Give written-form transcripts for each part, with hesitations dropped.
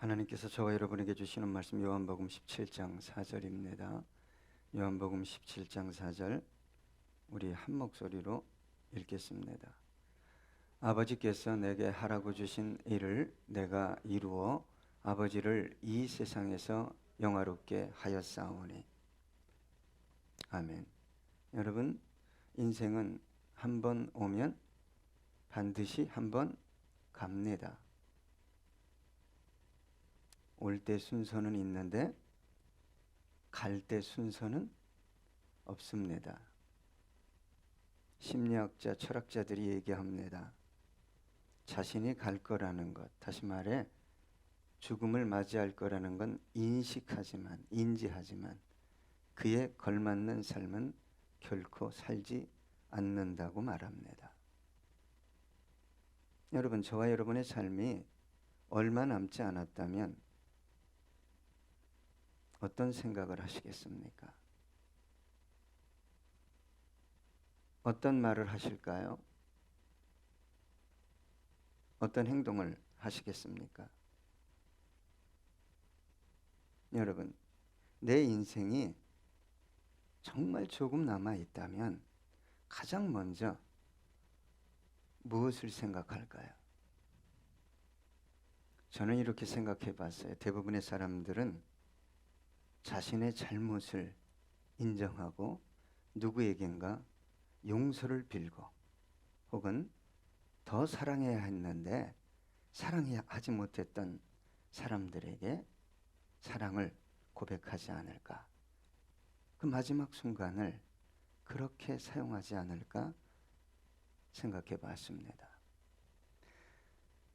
하나님께서 저와 여러분에게 주시는 말씀 요한복음 17장 4절입니다. 요한복음 17장 4절 우리 한 목소리로 읽겠습니다. 아버지께서 내게 하라고 주신 일을 내가 이루어 아버지를 이 세상에서 영화롭게 하였사오니. 아멘. 여러분, 인생은 한 번 오면 반드시 한 번 갑니다. 올 때 순서는 있는데 갈 때 순서는 없습니다. 심리학자, 철학자들이 얘기합니다. 자신이 갈 거라는 것, 다시 말해 죽음을 맞이할 거라는 건 인지하지만 그에 걸맞는 삶은 결코 살지 않는다고 말합니다. 여러분, 저와 여러분의 삶이 얼마 남지 않았다면 어떤 생각을 하시겠습니까? 어떤 말을 하실까요? 어떤 행동을 하시겠습니까? 여러분, 내 인생이 정말 조금 남아 있다면 가장 먼저 무엇을 생각할까요? 저는 이렇게 생각해 봤어요. 대부분의 사람들은 자신의 잘못을 인정하고 누구에겐가 용서를 빌고 혹은 더 사랑해야 했는데 사랑하지 못했던 사람들에게 사랑을 고백하지 않을까? 그 마지막 순간을 그렇게 사용하지 않을까 생각해 봤습니다.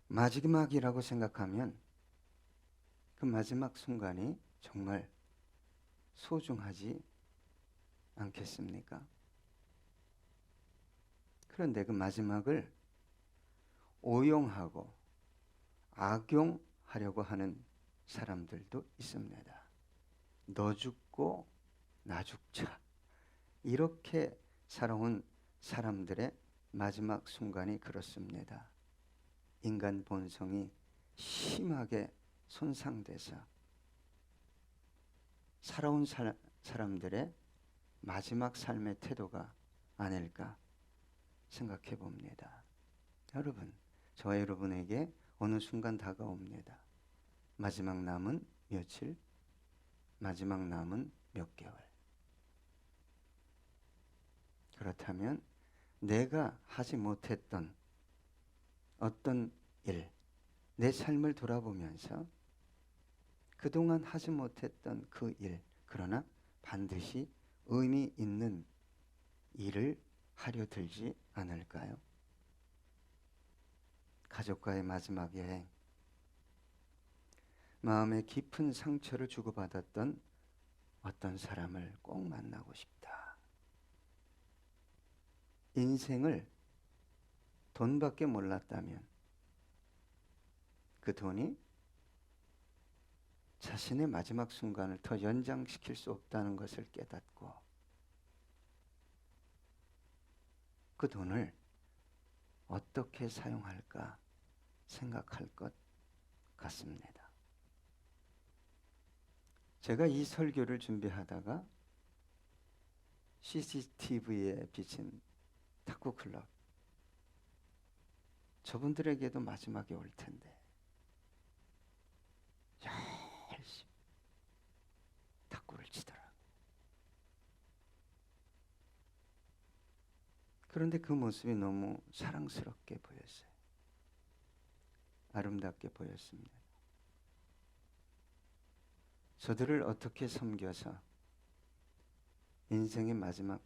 마지막이라고 생각하면 그 마지막 순간이 정말 소중하지 않겠습니까? 그런데 그 마지막을 오용하고 악용하려고 하는 사람들도 있습니다. 너 죽고 나 죽자, 이렇게 살아온 사람들의 마지막 순간이 그렇습니다. 인간 본성이 심하게 손상돼서 살아온 사람들의 마지막 삶의 태도가 아닐까 생각해 봅니다. 여러분, 저와 여러분에게 어느 순간 다가옵니다. 마지막 남은 며칠, 마지막 남은 몇 개월. 그렇다면 내가 하지 못했던 어떤 일, 내 삶을 돌아보면서 그동안 하지 못했던 그 일, 그러나 반드시 의미 있는 일을 하려 들지 않을까요? 가족과의 마지막 여행, 마음에 깊은 상처를 주고받았던 어떤 사람을 꼭 만나고 싶다. 인생을 돈밖에 몰랐다면 그 돈이 자신의 마지막 순간을 더 연장시킬 수 없다는 것을 깨닫고 그 돈을 어떻게 사용할까 생각할 것 같습니다. 제가 이 설교를 준비하다가 CCTV에 비친 탁구클럽, 저분들에게도 마지막이 올 텐데 열심히 탁구를 치더라고요. 그런데 그 모습이 너무 사랑스럽게 보였어요. 아름답게 보였습니다. 저들을 어떻게 섬겨서 인생의 마지막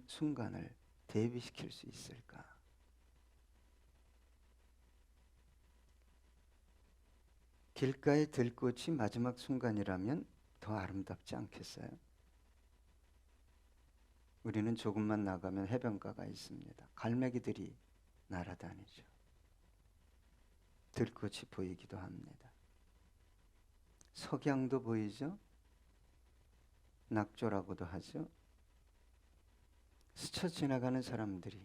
순간을 대비시킬 수 있을까? 길가의 들꽃이 마지막 순간이라면 더 아름답지 않겠어요? 우리는 조금만 나가면 해변가가 있습니다. 갈매기들이 날아다니죠. 들꽃이 보이기도 합니다. 석양도 보이죠? 낙조라고도 하죠. 스쳐 지나가는 사람들이,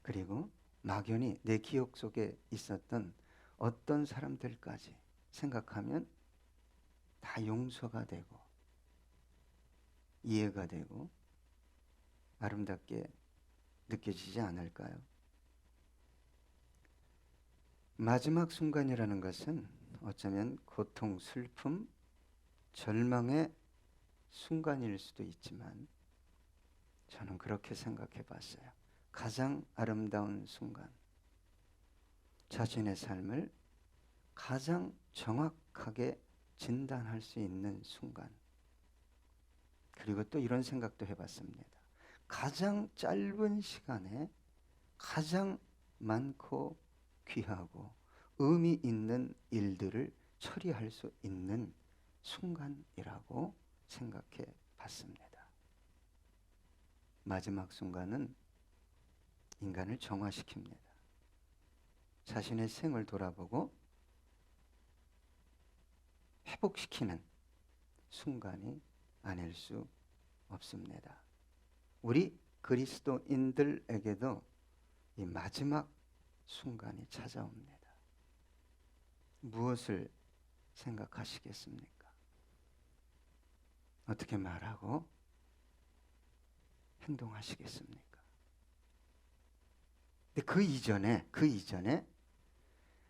그리고 막연히 내 기억 속에 있었던 어떤 사람들까지 생각하면 다 용서가 되고 이해가 되고 아름답게 느껴지지 않을까요? 마지막 순간이라는 것은 어쩌면 고통, 슬픔, 절망의 순간일 수도 있지만 저는 그렇게 생각해 봤어요. 가장 아름다운 순간, 자신의 삶을 가장 정확하게 진단할 수 있는 순간. 그리고 또 이런 생각도 해봤습니다. 가장 짧은 시간에 가장 많고 귀하고 의미 있는 일들을 처리할 수 있는 순간이라고 생각해 봤습니다. 마지막 순간은 인간을 정화시킵니다. 자신의 생을 돌아보고 회복시키는 순간이 아닐 수 없습니다. 우리 그리스도인들에게도 이 마지막 순간이 찾아옵니다. 무엇을 생각하시겠습니까? 어떻게 말하고 행동하시겠습니까? 근데 그 이전에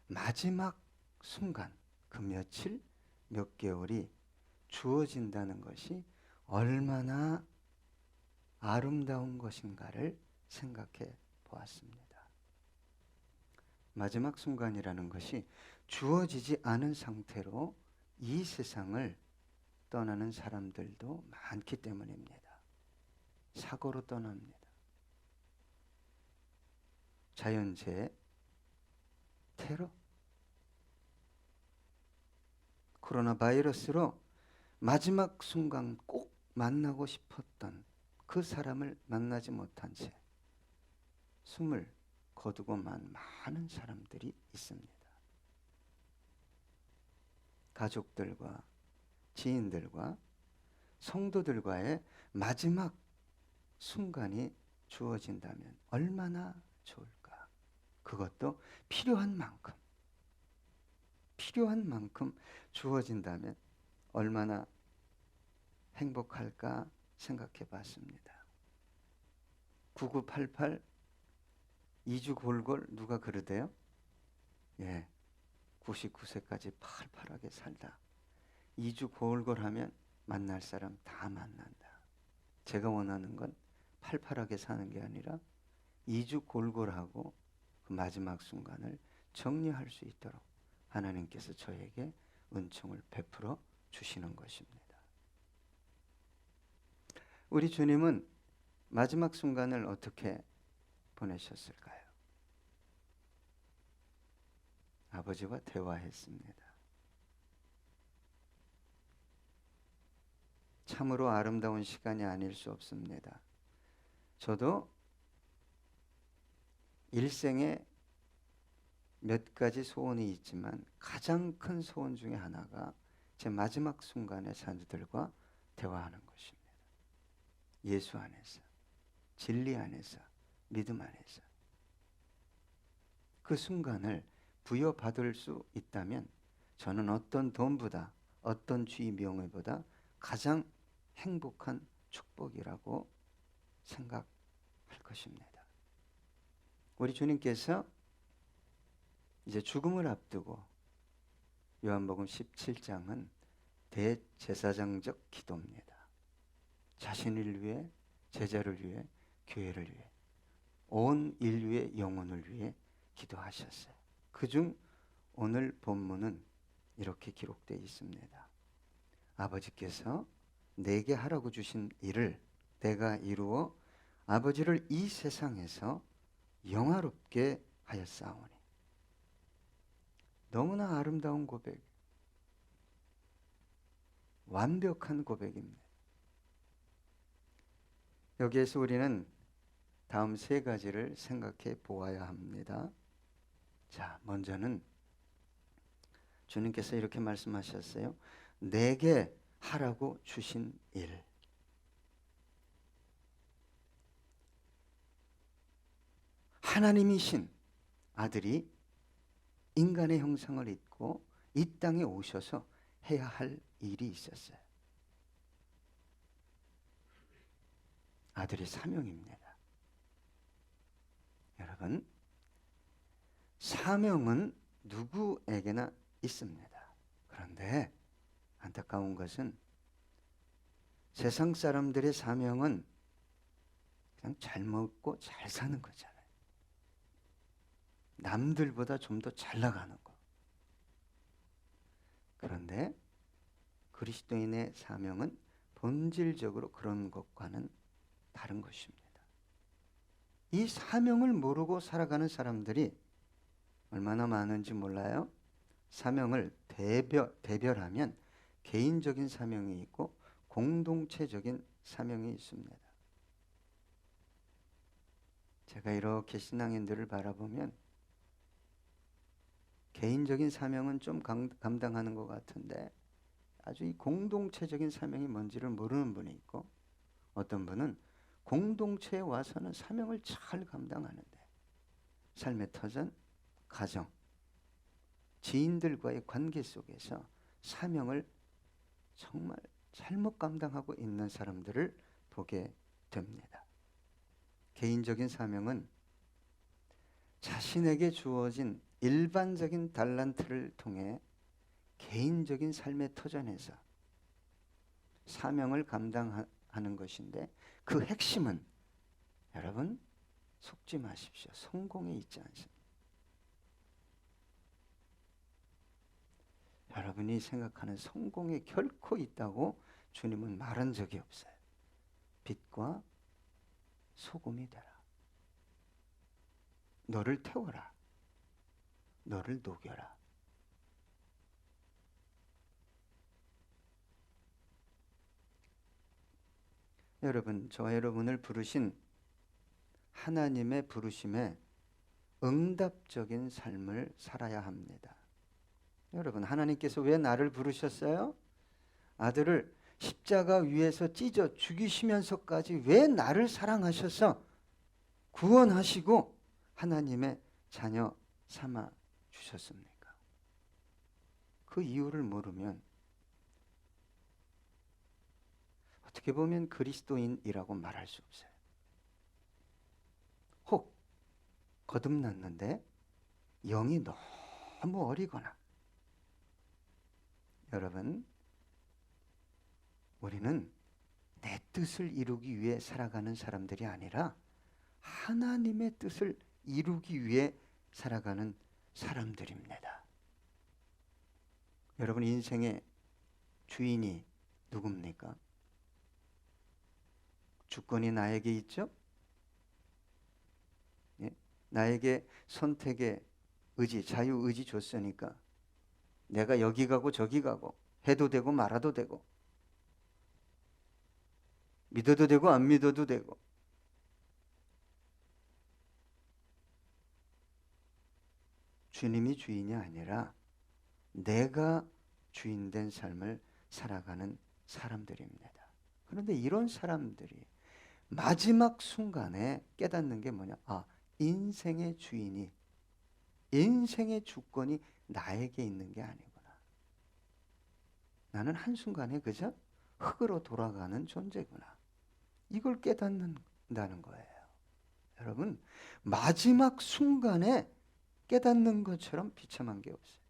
마지막 순간, 그 며칠, 몇 개월이 주어진다는 것이 얼마나 아름다운 것인가를 생각해 보았습니다. 마지막 순간이라는 것이 주어지지 않은 상태로 이 세상을 떠나는 사람들도 많기 때문입니다. 사고로 떠납니다. 자연재해, 테러, 코로나 바이러스로 마지막 순간 꼭 만나고 싶었던 그 사람을 만나지 못한 채 숨을 거두고만 많은 사람들이 있습니다. 가족들과 지인들과 성도들과의 마지막 순간이 주어진다면 얼마나 좋을까? 그것도 필요한 만큼 주어진다면 얼마나 행복할까 생각해 봤습니다. 9988 이주골골 누가 그러대요? 예, 99세까지 팔팔하게 살다. 이주골골 하면 만날 사람 다 만난다. 제가 원하는 건 팔팔하게 사는 게 아니라 이주골골하고 그 마지막 순간을 정리할 수 있도록 하나님께서 저에게 은총을 베풀어 주시는 것입니다. 우리 주님은 마지막 순간을 어떻게 보내셨을까요? 아버지와 대화했습니다. 참으로 아름다운 시간이 아닐 수 없습니다. 저도 일생에 몇 가지 소원이 있지만 가장 큰 소원 중에 하나가 제 마지막 순간의 사람들과 대화하는 것입니다. 예수 안에서, 진리 안에서, 믿음 안에서. 그 순간을 부여받을 수 있다면 저는 어떤 돈보다 어떤 주의 명예보다 가장 행복한 축복이라고 생각할 것입니다. 우리 주님께서 이제 죽음을 앞두고 요한복음 17장은 대제사장적 기도입니다. 자신을 위해, 제자를 위해, 교회를 위해, 온 인류의 영혼을 위해 기도하셨어요. 그중 오늘 본문은 이렇게 기록되어 있습니다. 아버지께서 내게 하라고 주신 일을 내가 이루어 아버지를 이 세상에서 영화롭게 하였사오니. 너무나 아름다운 고백, 완벽한 고백입니다. 여기에서 우리는 다음 세 가지를 생각해 보아야 합니다. 자, 먼저는 주님께서 이렇게 말씀하셨어요. 내게 하라고 주신 일. 하나님이신 아들이 인간의 형상을 입고 이 땅에 오셔서 해야 할 일이 있었어요. 아들의 사명입니다. 여러분, 사명은 누구에게나 있습니다. 그런데 안타까운 것은 세상 사람들의 사명은 그냥 잘 먹고 잘 사는 거잖아요. 남들보다 좀 더 잘 나가는 거. 그런데 그리스도인의 사명은 본질적으로 그런 것과는 다른 것입니다. 이 사명을 모르고 살아가는 사람들이 얼마나 많은지 몰라요? 사명을 대별하면 개인적인 사명이 있고 공동체적인 사명이 있습니다. 제가 이렇게 신앙인들을 바라보면 개인적인 사명은 좀 감당하는 것 같은데 아주 이 공동체적인 사명이 뭔지를 모르는 분이 있고, 어떤 분은 공동체에 와서는 사명을 잘 감당하는데 삶의 터전, 가정, 지인들과의 관계 속에서 사명을 정말 잘못 감당하고 있는 사람들을 보게 됩니다. 개인적인 사명은 자신에게 주어진 일반적인 달란트를 통해 개인적인 삶의 터전에서 사명을 감당하는 것인데, 그 핵심은 여러분 속지 마십시오. 성공에 있지 않습니다. 여러분이 생각하는 성공에 결코 있다고 주님은 말한 적이 없어요. 빛과 소금이 되라. 너를 태워라. 너를 녹여라. 여러분, 저와 여러분을 부르신 하나님의 부르심에 응답적인 삶을 살아야 합니다. 여러분, 하나님께서 왜 나를 부르셨어요? 아들을 십자가 위에서 찢어 죽이시면서까지 왜 나를 사랑하셔서 구원하시고 하나님의 자녀 삼아 주셨습니까? 그 이유를 모르면 어떻게 보면 그리스도인이라고 말할 수 없어요. 혹 거듭났는데 영이 너무 어리거나, 여러분, 우리는 내 뜻을 이루기 위해 살아가는 사람들이 아니라 하나님의 뜻을 이루기 위해 살아가는 사람들입니다. 여러분, 인생의 주인이 누굽니까? 주권이 나에게 있죠? 예? 나에게 선택의 의지, 자유의지 줬으니까 내가 여기 가고 저기 가고 해도 되고 말아도 되고 믿어도 되고 안 믿어도 되고, 주님이 주인이 아니라 내가 주인된 삶을 살아가는 사람들입니다. 그런데 이런 사람들이 마지막 순간에 깨닫는 게 뭐냐? 인생의 주인이, 인생의 주권이 나에게 있는 게 아니구나. 나는 한순간에 그저 흙으로 돌아가는 존재구나. 이걸 깨닫는다는 거예요. 여러분, 마지막 순간에 깨닫는 것처럼 비참한 게 없어요.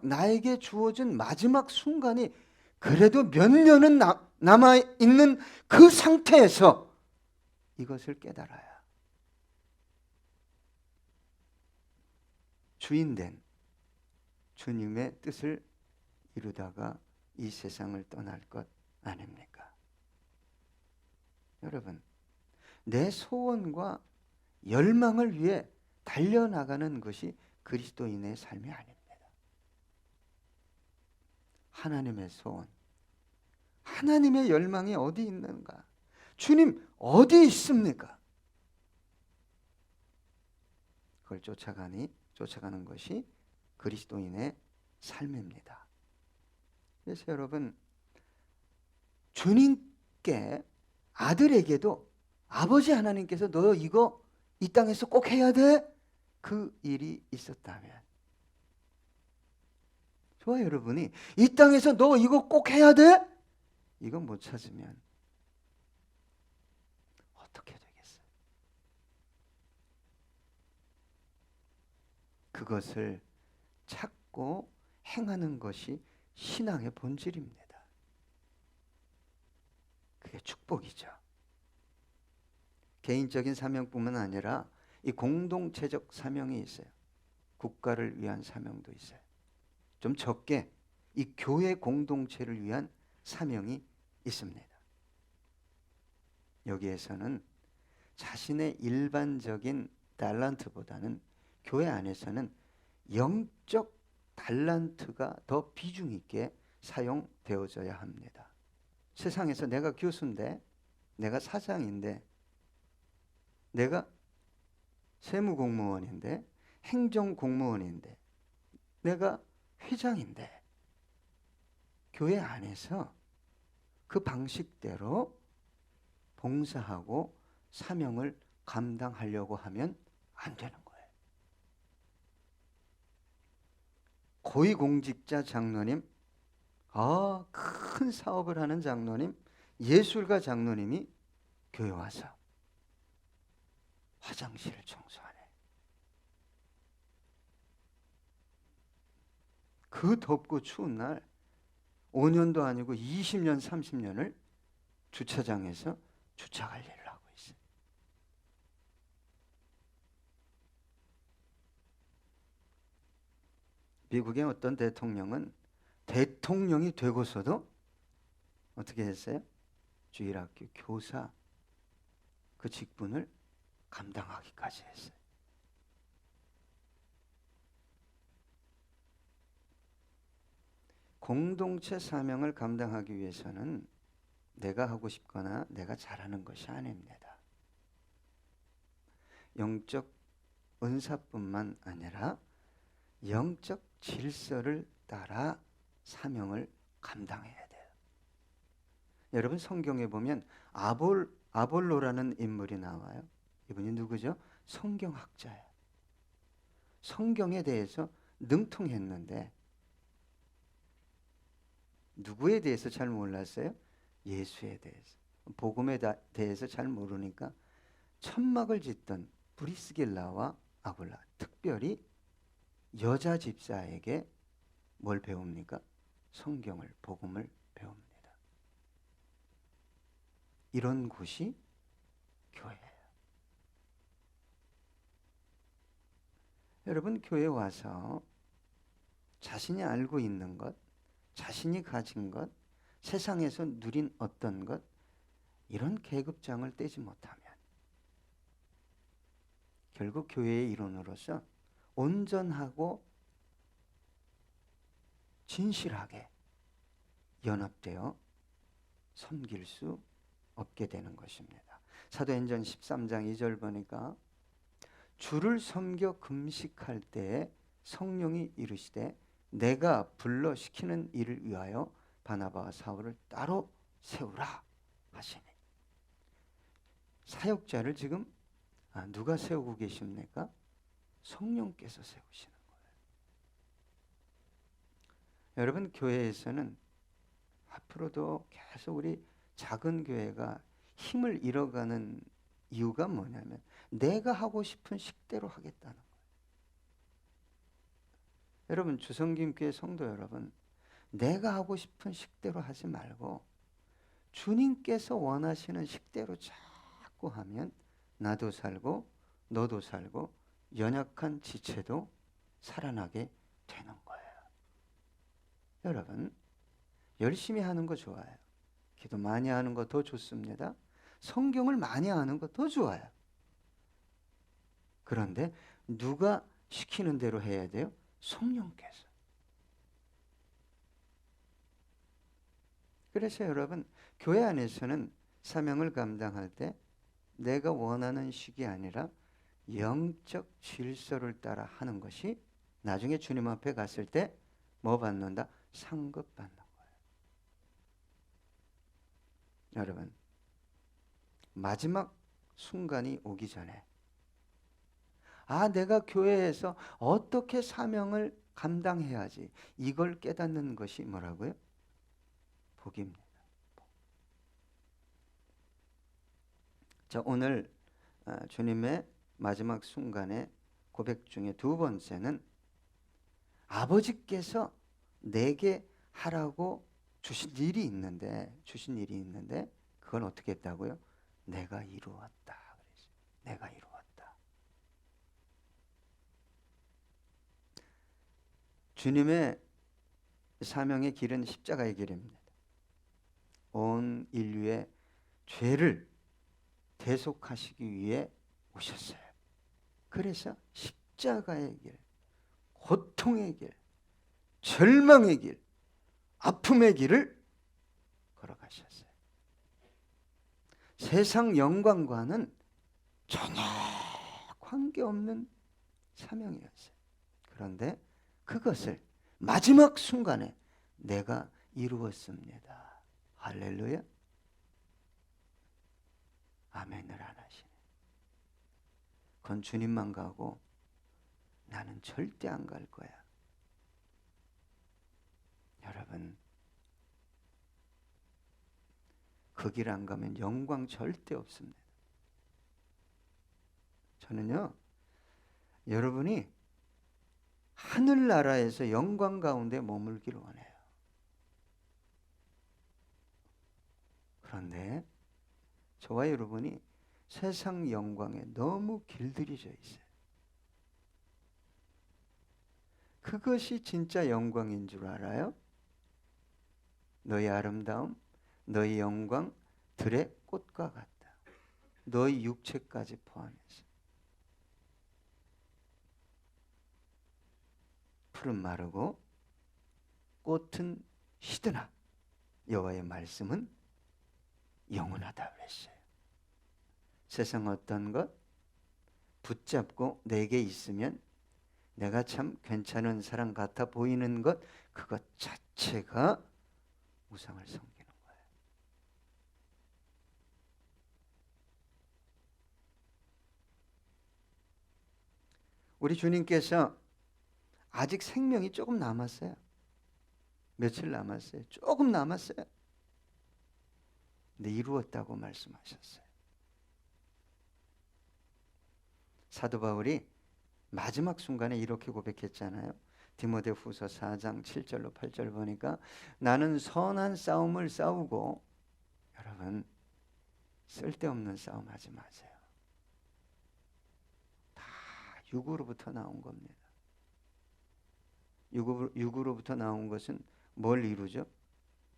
나에게 주어진 마지막 순간이 그래도 몇 년은 남아있는 그 상태에서 이것을 깨달아야 주인된 주님의 뜻을 이루다가 이 세상을 떠날 것 아닙니까? 여러분, 내 소원과 열망을 위해 달려나가는 것이 그리스도인의 삶이 아닙니다. 하나님의 소원, 하나님의 열망이 어디 있는가? 주님 어디 있습니까? 그걸 쫓아가는 것이 그리스도인의 삶입니다. 그래서 여러분, 주님께, 아들에게도 아버지 하나님께서 너 이거 이 땅에서 꼭 해야 돼? 그 일이 있었다면, 저와 여러분이 이 땅에서 너 이거 꼭 해야 돼? 이거 못 찾으면 어떻게 되겠어요? 그것을 찾고 행하는 것이 신앙의 본질입니다. 그게 축복이죠. 개인적인 사명뿐만 아니라 이 공동체적 사명이 있어요. 국가를 위한 사명도 있어요. 좀 적게 이 교회 공동체를 위한 사명이 있습니다. 여기에서는 자신의 일반적인 달란트보다는 교회 안에서는 영적 달란트가 더 비중 있게 사용되어져야 합니다. 세상에서 내가 교수인데, 내가 사장인데, 내가 세무공무원인데, 행정공무원인데, 내가 회장인데, 교회 안에서 그 방식대로 봉사하고 사명을 감당하려고 하면 안 되는 거예요. 고위공직자 장로님, 큰 사업을 하는 장로님, 예술가 장로님이 교회 와서 화장실을 청소하네. 그 덥고 추운 날 5년도 아니고 20년, 30년을 주차장에서 주차 관리를 하고 있어요. 미국의 어떤 대통령은 대통령이 되고서도 어떻게 했어요? 주일학교 교사 그 직분을 감당하기까지 했어요. 공동체 사명을 감당하기 위해서는 내가 하고 싶거나 내가 잘하는 것이 아닙니다. 영적 은사뿐만 아니라 영적 질서를 따라 사명을 감당해야 돼요. 여러분 성경에 보면 아볼로라는 인물이 나와요. 이분이 누구죠? 성경학자예요. 성경에 대해서 능통했는데 누구에 대해서 잘 몰랐어요? 예수에 대해서. 복음에 대해서 잘 모르니까 천막을 짓던 브리스길라와 아굴라, 특별히 여자 집사에게 뭘 배웁니까? 성경을, 복음을 배웁니다. 이런 곳이 교회예요. 여러분 교회 와서 자신이 알고 있는 것, 자신이 가진 것, 세상에서 누린 어떤 것, 이런 계급장을 떼지 못하면 결국 교회의 일원으로서 온전하고 진실하게 연합되어 섬길 수 없게 되는 것입니다. 사도행전 13장 2절 보니까 주를 섬겨 금식할 때에 성령이 이르시되 내가 불러 시키는 일을 위하여 바나바와 사울을 따로 세우라 하시니, 사역자를 지금 누가 세우고 계십니까? 성령께서 세우시는 거예요. 여러분 교회에서는 앞으로도 계속 우리 작은 교회가 힘을 잃어가는 이유가 뭐냐면 내가 하고 싶은 식대로 하겠다는 거예요. 여러분 주성김교회 성도 여러분, 내가 하고 싶은 식대로 하지 말고 주님께서 원하시는 식대로 자꾸 하면 나도 살고 너도 살고 연약한 지체도 살아나게 되는 거예요. 여러분 열심히 하는 거 좋아요. 기도 많이 하는 거 더 좋습니다. 성경을 많이 하는 거 더 좋아요. 그런데 누가 시키는 대로 해야 돼요? 성령께서. 그래서 여러분 교회 안에서는 사명을 감당할 때 내가 원하는 식이 아니라 영적 질서를 따라 하는 것이 나중에 주님 앞에 갔을 때 뭐 받는다? 상급 받는 거예요. 여러분 마지막 순간이 오기 전에 아, 내가 교회에서 어떻게 사명을 감당해야지. 이걸 깨닫는 것이 뭐라고요? 복입니다. 자, 오늘 주님의 마지막 순간의 고백 중에 두 번째는 아버지께서 내게 하라고 주신 일이 있는데 그건 어떻게 했다고요? 내가 이루었다. 그랬어요. 내가 이루었다. 주님의 사명의 길은 십자가의 길입니다. 온 인류의 죄를 대속하시기 위해 오셨어요. 그래서 십자가의 길, 고통의 길, 절망의 길, 아픔의 길을 걸어가셨어요. 세상 영광과는 전혀 관계없는 사명이었어요. 그런데 그것을 마지막 순간에 내가 이루었습니다. 할렐루야. 아멘을 안 하시네. 그건 주님만 가고 나는 절대 안 갈 거야. 여러분, 그 길 안 가면 영광 절대 없습니다. 저는요, 여러분이 하늘나라에서 영광 가운데 머물기를 원해요. 그런데 저와 여러분이 세상 영광에 너무 길들여져 있어요. 그것이 진짜 영광인 줄 알아요? 너희 아름다움, 너희 영광, 들의 꽃과 같다. 너희 육체까지 포함해서. 풀은 마르고 꽃은 시드나 여호와의 말씀은 영원하다 그랬어요. 세상 어떤 것 붙잡고 내게 있으면 내가 참 괜찮은 사람 같아 보이는 것, 그것 자체가 우상을 섬기는 우리 주님께서 아직 생명이 조금 남았어요. 며칠 남았어요. 조금 남았어요. 근데 이루었다고 말씀하셨어요. 사도 바울이 마지막 순간에 이렇게 고백했잖아요. 디모데후서 4장 7절로 8절 보니까 나는 선한 싸움을 싸우고, 여러분 쓸데없는 싸움 하지 마세요. 다 육으로부터 나온 겁니다. 육으로부터 나온 것은 뭘 이루죠?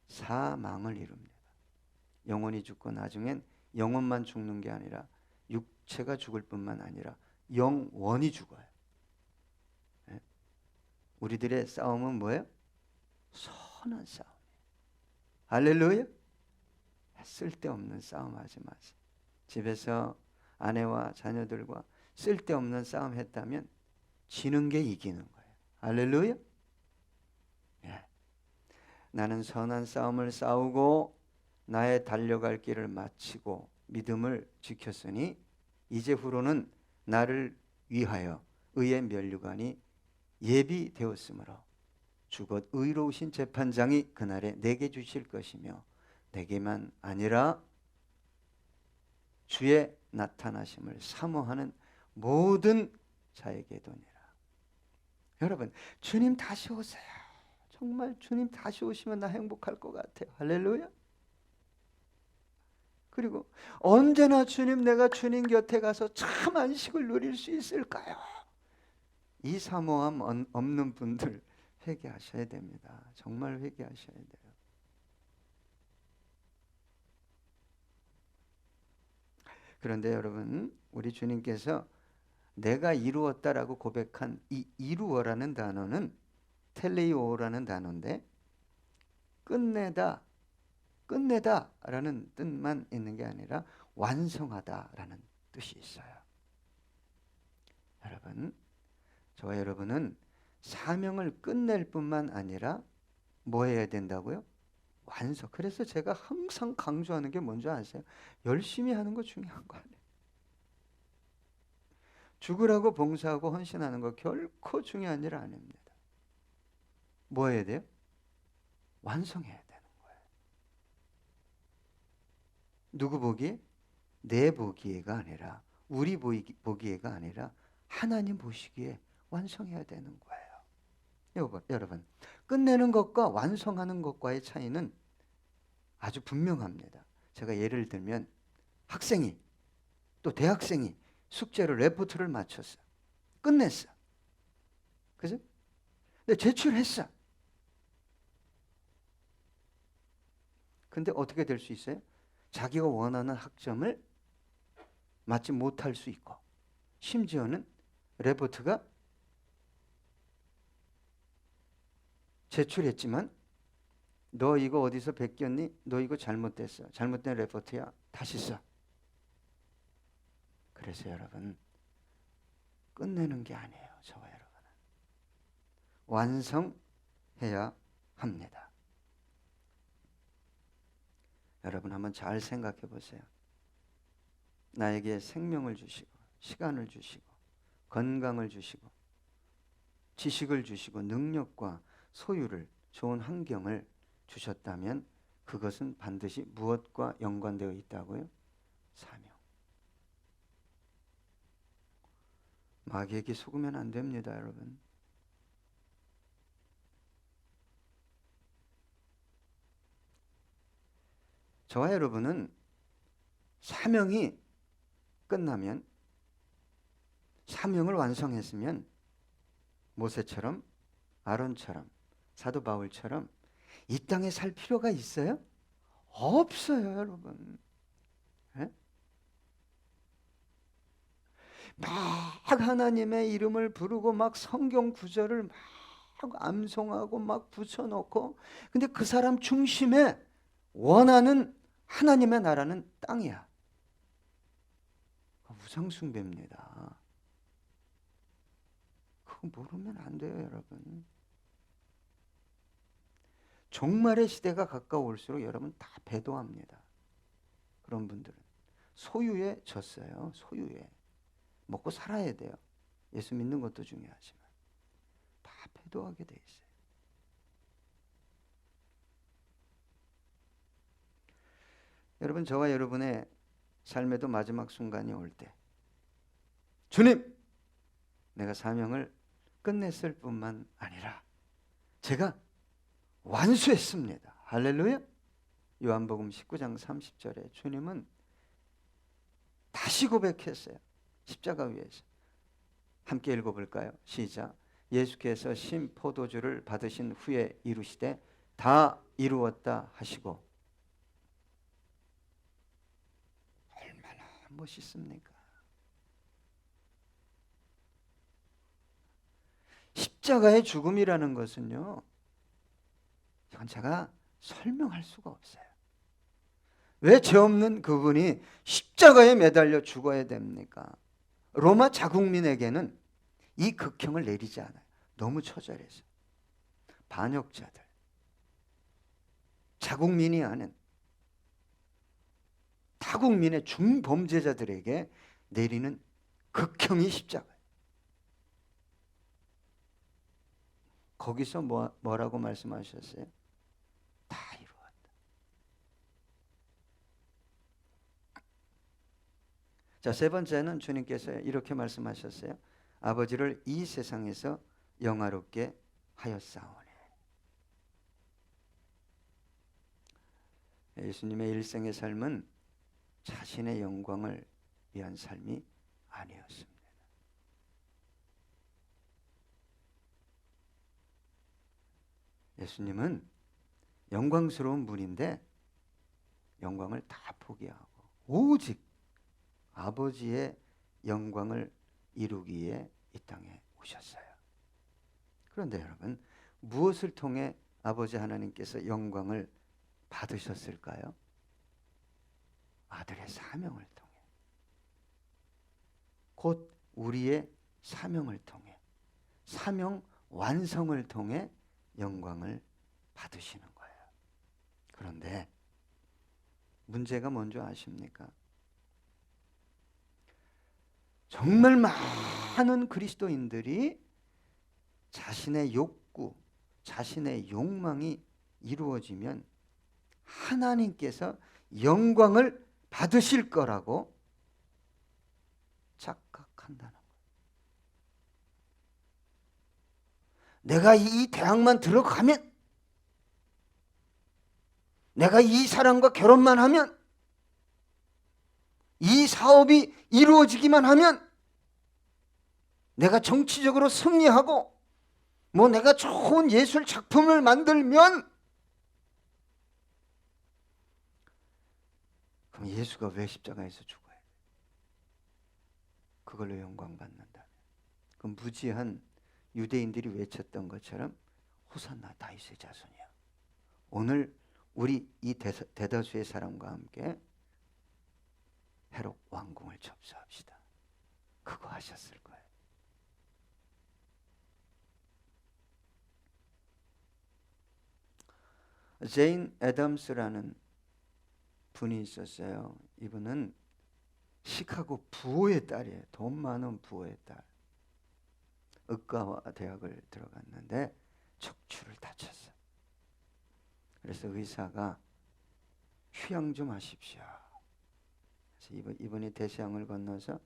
사망을 이룹니다. 영혼이 죽고 나중엔 영혼만 죽는 게 아니라 육체가 죽을 뿐만 아니라 영원히 죽어요. 네? 우리들의 싸움은 뭐예요? 선한 싸움. 할렐루야. 쓸데없는 싸움 하지 마세요. 집에서 아내와 자녀들과 쓸데없는 싸움 했다면 지는 게 이기는 거예요. 할렐루야. 예. 나는 선한 싸움을 싸우고 나의 달려갈 길을 마치고 믿음을 지켰으니 이제후로는 나를 위하여 의의 면류관이 예비되었으므로 주곧 의로우신 재판장이 그날에 내게 주실 것이며 내게만 아니라 주의 나타나심을 사모하는 모든 자에게 도니라. 여러분, 주님 다시 오세요. 정말 주님 다시 오시면 나 행복할 것 같아요. 할렐루야. 그리고 언제나 주님, 내가 주님 곁에 가서 참 안식을 누릴 수 있을까요? 이 사모함 없는 분들 회개하셔야 됩니다. 정말 회개하셔야 돼요. 그런데 여러분, 우리 주님께서 내가 이루었다라고 고백한 이 이루어라는 단어는 텔레이오라는 단어인데 끝내다라는 뜻만 있는 게 아니라 완성하다라는 뜻이 있어요. 여러분, 저와 여러분은 사명을 끝낼 뿐만 아니라 뭐 해야 된다고요? 완성. 그래서 제가 항상 강조하는 게 뭔지 아세요? 열심히 하는 거 중요한 거 아니에요. 죽으라고 봉사하고 헌신하는 거 결코 중요한 일 아닙니다. 뭐 해야 돼요? 완성해야 되는 거예요. 누구 보기에? 내 보기에가 아니라, 우리 보기에가 아니라 하나님 보시기에 완성해야 되는 거예요. 여러분, 끝내는 것과 완성하는 것과의 차이는 아주 분명합니다. 제가 예를 들면 학생이, 또 대학생이 숙제를, 레포트를 마쳤어. 끝냈어. 그죠? 근데 제출했어. 근데 어떻게 될 수 있어요? 자기가 원하는 학점을 맞지 못할 수 있고, 심지어는 레포트가 제출했지만 너 이거 어디서 베꼈니? 너 이거 잘못됐어. 잘못된 레포트야. 다시 써. 그래서 여러분, 끝내는 게 아니에요. 저와 여러분은 완성해야 합니다. 여러분 한번 잘 생각해 보세요. 나에게 생명을 주시고, 시간을 주시고, 건강을 주시고, 지식을 주시고, 능력과 소유를, 좋은 환경을 주셨다면 그것은 반드시 무엇과 연관되어 있다고요? 사명. 마귀에게 속으면 안 됩니다, 여러분. 저와 여러분은 사명이 끝나면, 사명을 완성했으면 모세처럼, 아론처럼, 사도 바울처럼 이 땅에 살 필요가 있어요? 없어요, 여러분. 네? 막 하나님의 이름을 부르고 막 성경 구절을 막 암송하고 막 붙여놓고, 근데 그 사람 중심에 원하는 하나님의 나라는 땅이야. 우상숭배입니다. 그거 모르면 안 돼요, 여러분. 종말의 시대가 가까울수록 여러분 다 배도합니다. 그런 분들은 소유에 졌어요. 소유에. 먹고 살아야 돼요. 예수 믿는 것도 중요하지만 다 배도하게 돼 있어요. 여러분, 저와 여러분의 삶에도 마지막 순간이 올 때, 주님, 내가 사명을 끝냈을 뿐만 아니라 제가 완수했습니다. 할렐루야. 요한복음 19장 30절에 주님은 다시 고백했어요. 십자가 위에서. 함께 읽어볼까요? 시작. 예수께서 신 포도주를 받으신 후에 이루시되 다 이루었다 하시고. 얼마나 멋있습니까? 십자가의 죽음이라는 것은요, 이건 제가 설명할 수가 없어요. 왜 죄 없는 그분이 십자가에 매달려 죽어야 됩니까? 로마 자국민에게는 이 극형을 내리지 않아요. 너무 처절해서. 반역자들, 자국민이 아닌 타국민의 중범죄자들에게 내리는 극형이 십자가예요. 거기서 뭐라고 말씀하셨어요? 다 이루었다. 자, 세 번째는 주님께서 이렇게 말씀하셨어요. 아버지를 이 세상에서 영화롭게 하였사오니. 예수님의 일생의 삶은 자신의 영광을 위한 삶이 아니었습니다. 예수님은 영광스러운 분인데 영광을 다 포기하고 오직 아버지의 영광을 이루기에 이 땅에 오셨어요. 그런데 여러분, 무엇을 통해 아버지 하나님께서 영광을 받으셨을까요? 아들의 사명을 통해, 곧 우리의 사명을 통해, 사명 완성을 통해 영광을 받으시는 거예요. 그런데 문제가 뭔지 아십니까? 정말 많은 그리스도인들이 자신의 욕구, 자신의 욕망이 이루어지면 하나님께서 영광을 받으실 거라고 착각한다는 거예요. 내가 이 대학만 들어가면, 내가 이 사람과 결혼만 하면, 이 사업이 이루어지기만 하면, 내가 정치적으로 승리하고 뭐 내가 좋은 예술 작품을 만들면, 그럼 예수가 왜 십자가에서 죽어야 돼? 그걸로 영광 받는다면. 그 무지한 유대인들이 외쳤던 것처럼 호산나 다윗의 자손이야. 오늘 우리 이 대다수의 사람과 함께 헤롯 왕궁을 접수합시다. 그거 하셨을 거예요. 제인 애덤스라는 분이 있었어요. 이분은 시카고 부호의 딸이에요. 돈 많은 부호의 딸. 의과 대학을 들어갔는데 척추를 다쳤어요. 그래서 의사가 휴양 좀 하십시오. 그래서 이분이 대서양을 건너서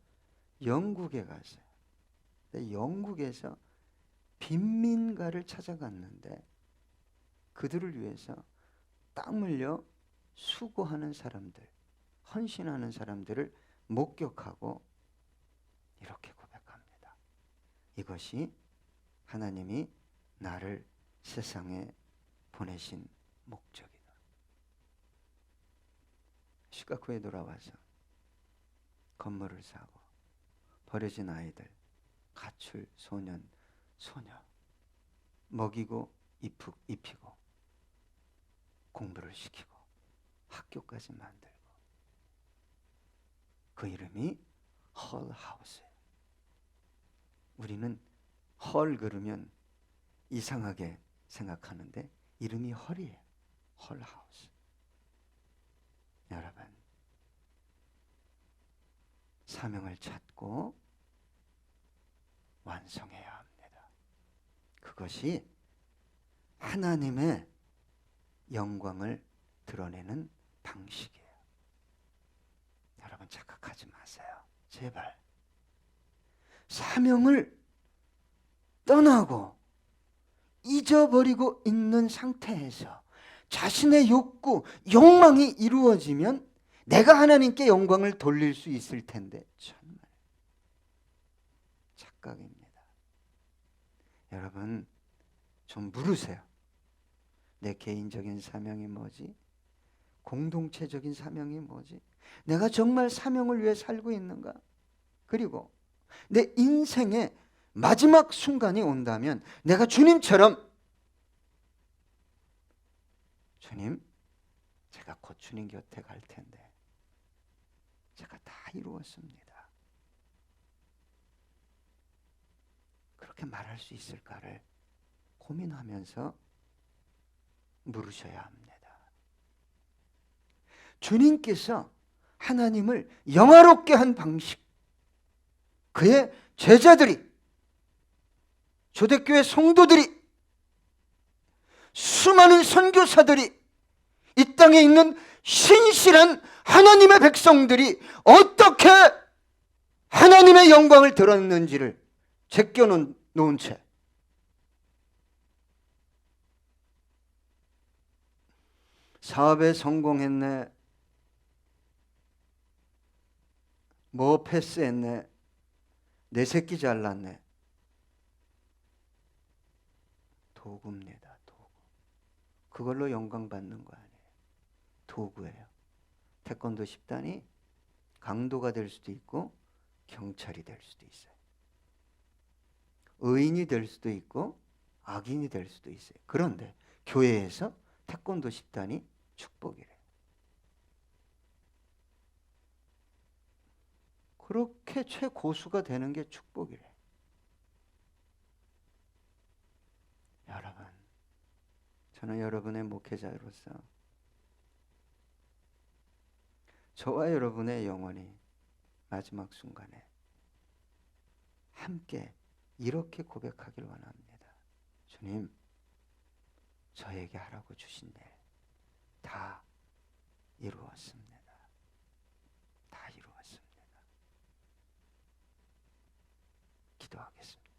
영국에 갔어요. 근데 영국에서 빈민가를 찾아갔는데 그들을 위해서 땀 흘려 수고하는 사람들, 헌신하는 사람들을 목격하고 이렇게 고백합니다. 이것이 하나님이 나를 세상에 보내신 목적이다. 시카고에 돌아와서 건물을 사고 버려진 아이들, 가출, 소년, 소녀 먹이고 입히고 공부를 시키고 학교까지 만들고, 그 이름이 헐하우스예요. 우리는 헐 그러면 이상하게 생각하는데 이름이 헐이에요. 헐하우스. 여러분, 사명을 찾고 완성해야 합니다. 그것이 하나님의 영광을 드러내는 방식이에요. 여러분 착각하지 마세요. 제발. 사명을 떠나고 잊어버리고 있는 상태에서 자신의 욕구, 욕망이 이루어지면 내가 하나님께 영광을 돌릴 수 있을 텐데 정말 착각입니다. 여러분 좀 물으세요. 내 개인적인 사명이 뭐지? 공동체적인 사명이 뭐지? 내가 정말 사명을 위해 살고 있는가? 그리고 내 인생의 마지막 순간이 온다면 내가 주님처럼, 주님, 제가 곧 주님 곁에 갈 텐데 제가 다 이루었습니다. 그렇게 말할 수 있을까를 고민하면서 물으셔야 합니다. 주님께서 하나님을 영화롭게 한 방식, 그의 제자들이, 초대교회 성도들이, 수많은 선교사들이, 이 땅에 있는 신실한 하나님의 백성들이 어떻게 하나님의 영광을 드러냈는지를 제껴놓은 채 사업에 성공했네, 뭐 패스했네, 내 새끼 잘났네. 도구입니다. 도구. 그걸로 영광 받는 거 아니에요. 도구예요. 태권도 10단이 강도가 될 수도 있고 경찰이 될 수도 있어요. 의인이 될 수도 있고 악인이 될 수도 있어요. 그런데 교회에서 태권도 10단이 축복이래요. 그렇게 최고수가 되는 게 축복이래. 여러분, 저는 여러분의 목회자로서 저와 여러분의 영혼이 마지막 순간에 함께 이렇게 고백하길 원합니다. 주님, 저에게 하라고 주신 일 다 이루었습니다. 다 이루었습니다. 기도하겠습니다.